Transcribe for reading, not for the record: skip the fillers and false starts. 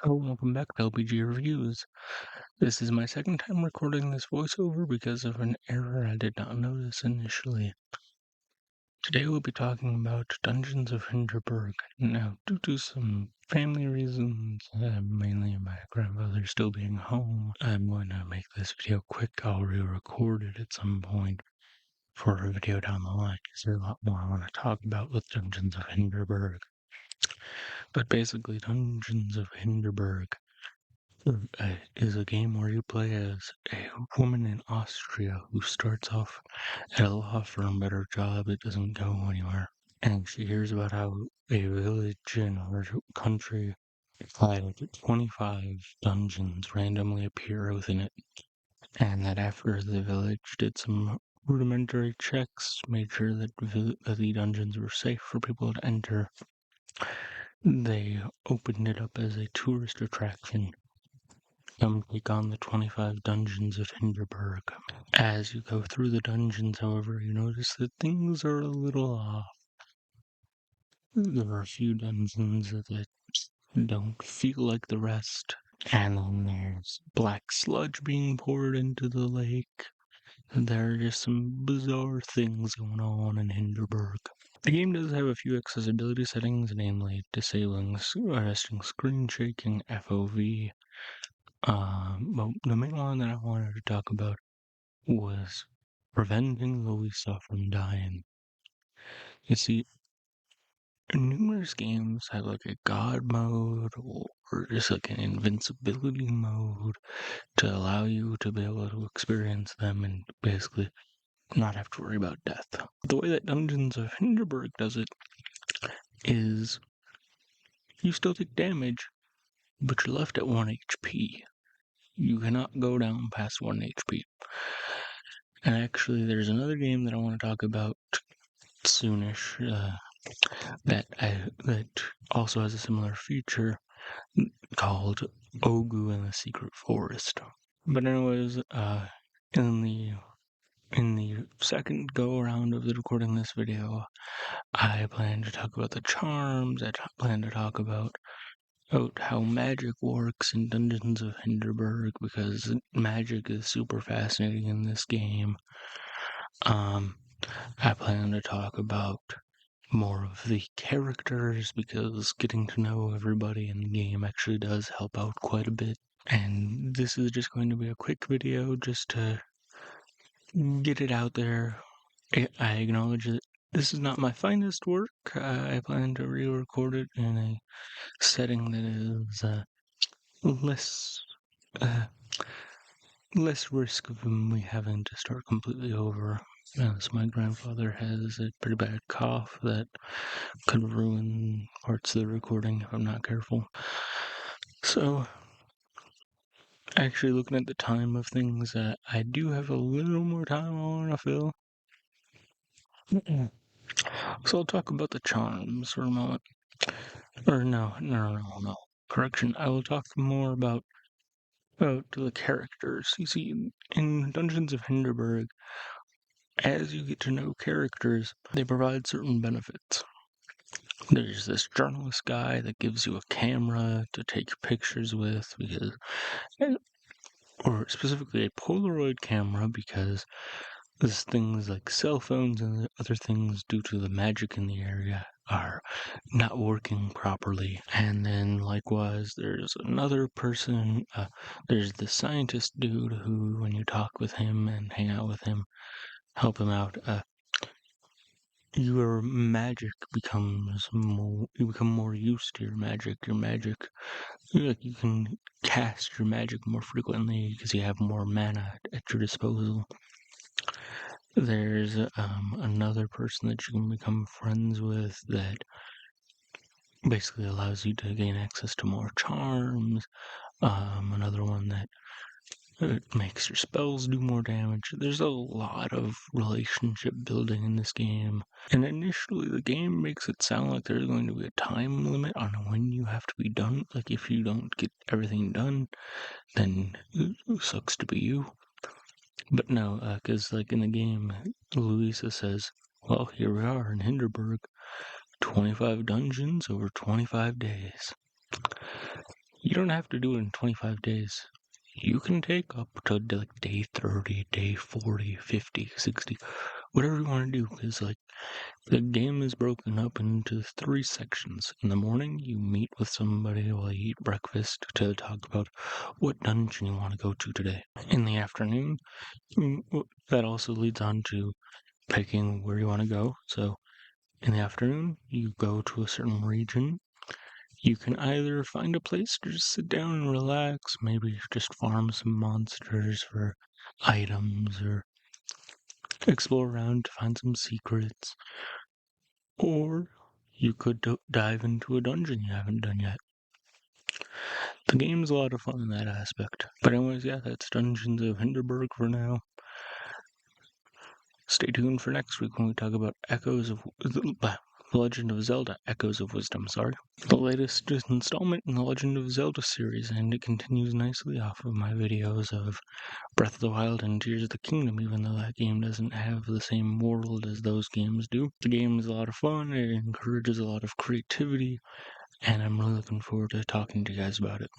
Hello, welcome back to LBG Reviews. This is my second time recording this voiceover because of an error I did not notice initially. Today we'll be talking about Dungeons of Hinterberg. Now, due to some family reasons, mainly my grandfather still being home, I'm going to make this video quick. I'll re-record it at some point for a video down the line because there's a lot more I want to talk about with Dungeons of Hinterberg. But basically, Dungeons of Hinterberg is a game where you play as a woman in Austria who starts off at a law firm, but her job it doesn't go anywhere. And she hears about how a village in her country had 25 dungeons randomly appear within it. And that after the village did some rudimentary checks, made sure that the dungeons were safe for people to enter, they opened it up as a tourist attraction. Come take on the 25 Dungeons of Hinterberg. As you go through the dungeons, however, you notice that things are a little off. There are a few dungeons that don't feel like the rest. And then there's black sludge being poured into the lake. There are just some bizarre things going on in Hinterberg. The game does have a few accessibility settings, namely disabling arresting screen shaking, FOV. But the main one that I wanted to talk about was preventing Louisa from dying. You see, numerous games have like a god mode or just like an invincibility mode to allow you to be able to experience them and basically not have to worry about death. The way that Dungeons of Hinterberg does it is you still take damage, but you're left at 1 HP. You cannot go down past 1 HP. And actually, there's another game that I want to talk about soonish that also has a similar feature called Ogu and the Secret Forest. But anyways, in the second go around of recording this video, I plan to talk about the charms. I plan to talk about how magic works in Dungeons of Hinterberg because magic is super fascinating in this game. I plan to talk about more of the characters because getting to know everybody in the game actually does help out quite a bit. And this is just going to be a quick video just to get it out there. I acknowledge that this is not my finest work. I plan to re-record it in a setting that is less risk of me having to start completely over. As my grandfather has a pretty bad cough that could ruin parts of the recording if I'm not careful. So, actually looking at the time of things, I do have a little more time I want to fill. So I'll talk about the charms for a moment. Or no. Correction, I will talk more about the characters. You see, in Dungeons of Hinterberg, as you get to know characters, they provide certain benefits. There's this journalist guy that gives you a camera to take pictures with, or specifically a Polaroid camera, because these things like cell phones and other things, due to the magic in the area, are not working properly. And then likewise, there's another person, there's the scientist dude who, when you talk with him and hang out with him, help him out, your magic becomes more, you become more used to your magic. You can cast your magic more frequently because you have more mana at your disposal. There's another person that you can become friends with that basically allows you to gain access to more charms. Another one that makes your spells do more damage. There's a lot of relationship building in this game. And initially the game makes it sound like there's going to be a time limit on when you have to be done. Like if you don't get everything done, then it sucks to be you. But no, because like in the game, Louisa says, well, here we are in Hinterberg, 25 dungeons over 25 days. You don't have to do it in 25 days. You can take up to like day 30, day 40, 50, 60, whatever you want to do, because like the game is broken up into 3 sections. In the morning, you meet with somebody while you eat breakfast to talk about what dungeon you want to go to today. In the afternoon, that also leads on to picking where you want to go. So in the afternoon, you go to a certain region. You can either find a place to just sit down and relax, maybe just farm some monsters for items, or explore around to find some secrets, or you could dive into a dungeon you haven't done yet. The game's a lot of fun in that aspect. But anyways, yeah, that's Dungeons of Hinterberg for now. Stay tuned for next week when we talk about The Legend of Zelda Echoes of Wisdom, the latest installment in the Legend of Zelda series, and it continues nicely off of my videos of Breath of the Wild and Tears of the Kingdom, even though that game doesn't have the same world as those games do. The game is a lot of fun, it encourages a lot of creativity, and I'm really looking forward to talking to you guys about it.